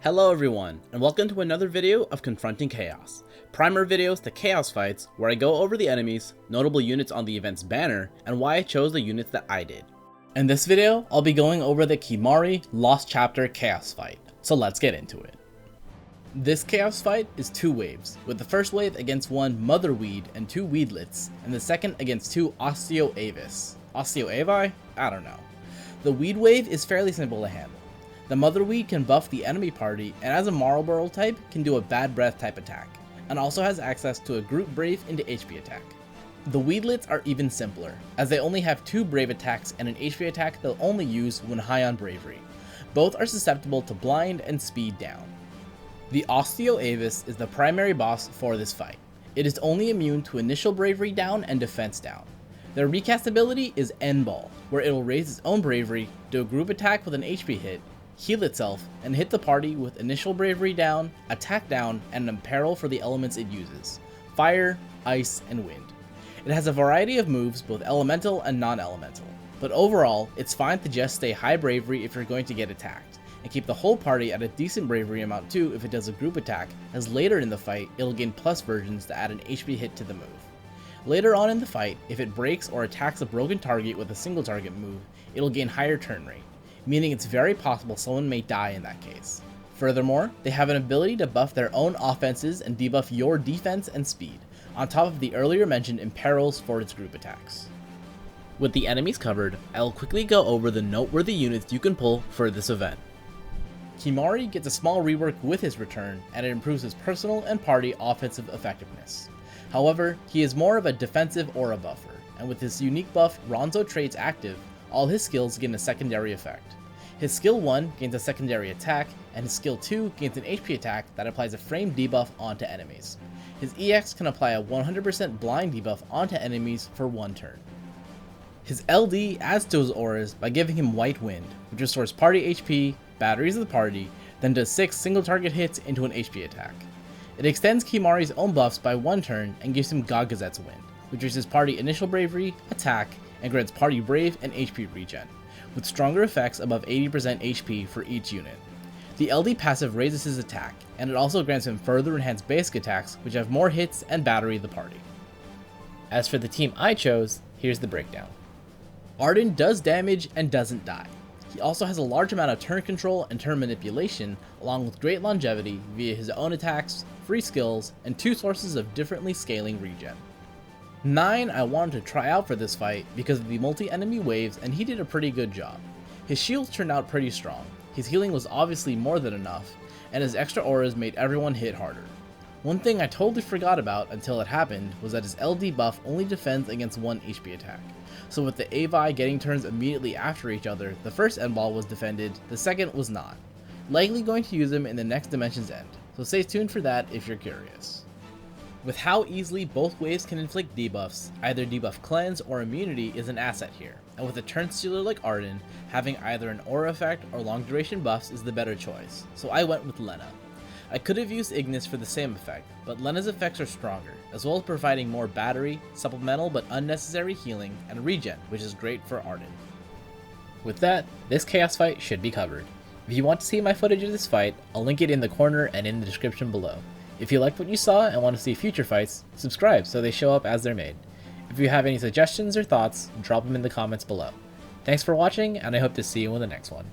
Hello everyone, and welcome to another video of Confronting Chaos, primer videos to chaos fights where I go over the enemies, notable units on the event's banner, and why I chose the units that I did. In this video, I'll be going over the Kimahri Lost Chapter chaos fight, so let's get into it. This chaos fight is two waves, with the first wave against one Mother Weed and two Weedlets, and the second against two Osteoaevis. Osteoaevi? I don't know. The Weed wave is fairly simple to handle. The Mother Weed can buff the enemy party and as a Marlboro type can do a Bad Breath type attack, and also has access to a Group Brave into HP attack. The Weedlets are even simpler, as they only have two Brave attacks and an HP attack they'll only use when high on Bravery. Both are susceptible to Blind and Speed down. The Osteoaevis is the primary boss for this fight. It is only immune to initial Bravery down and defense down. Their recast ability is N-Ball, where it will raise its own Bravery, do a group attack with an HP hit, heal itself, and hit the party with initial Bravery down, attack down, and an imperil for the elements it uses: fire, ice, and wind. It has a variety of moves, both elemental and non-elemental, but overall, it's fine to just stay high Bravery if you're going to get attacked, and keep the whole party at a decent Bravery amount too if it does a group attack, as later in the fight, it'll gain plus versions to add an HP hit to the move. Later on in the fight, if it breaks or attacks a broken target with a single target move, it'll gain higher turn rate, meaning it's very possible someone may die in that case. Furthermore, they have an ability to buff their own offenses and debuff your defense and speed, on top of the earlier mentioned imperils for its group attacks. With the enemies covered, I'll quickly go over the noteworthy units you can pull for this event. Kimahri gets a small rework with his return, and it improves his personal and party offensive effectiveness. However, he is more of a defensive aura buffer, and with his unique buff Ronzo traits active, all his skills gain a secondary effect. His skill 1 gains a secondary attack, and his skill 2 gains an HP attack that applies a frame debuff onto enemies. His EX can apply a 100% blind debuff onto enemies for one turn. His LD adds to his auras by giving him White Wind, which restores party HP, batteries of the party, then does 6 single target hits into an HP attack. It extends Kimahri's own buffs by one turn and gives him Gagazet's Wind, which is his party initial Bravery, attack, and grants party Brave and HP regen, with stronger effects above 80% HP for each unit. The LD passive raises his attack, and it also grants him further enhanced basic attacks which have more hits and battery the party. As for the team I chose, here's the breakdown. Arden does damage and doesn't die. He also has a large amount of turn control and turn manipulation, along with great longevity via his own attacks, free skills, and 2 sources of differently scaling regen. 9 I wanted to try out for this fight because of the multi-enemy waves, and he did a pretty good job. His shields turned out pretty strong, his healing was obviously more than enough, and his extra auras made everyone hit harder. One thing I totally forgot about until it happened was that his LD buff only defends against one HP attack, so with the Avi getting turns immediately after each other, the first N-Ball was defended, the second was not. Likely going to use him in the next Dimension's End, so stay tuned for that if you're curious. With how easily both waves can inflict debuffs, either debuff cleanse or immunity is an asset here, and with a turn stealer like Arden, having either an aura effect or long duration buffs is the better choice, so I went with Lena. I could have used Ignis for the same effect, but Lena's effects are stronger, as well as providing more battery, supplemental but unnecessary healing, and regen, which is great for Arden. With that, this chaos fight should be covered. If you want to see my footage of this fight, I'll link it in the corner and in the description below. If you liked what you saw and want to see future fights, subscribe so they show up as they're made. If you have any suggestions or thoughts, drop them in the comments below. Thanks for watching, and I hope to see you in the next one.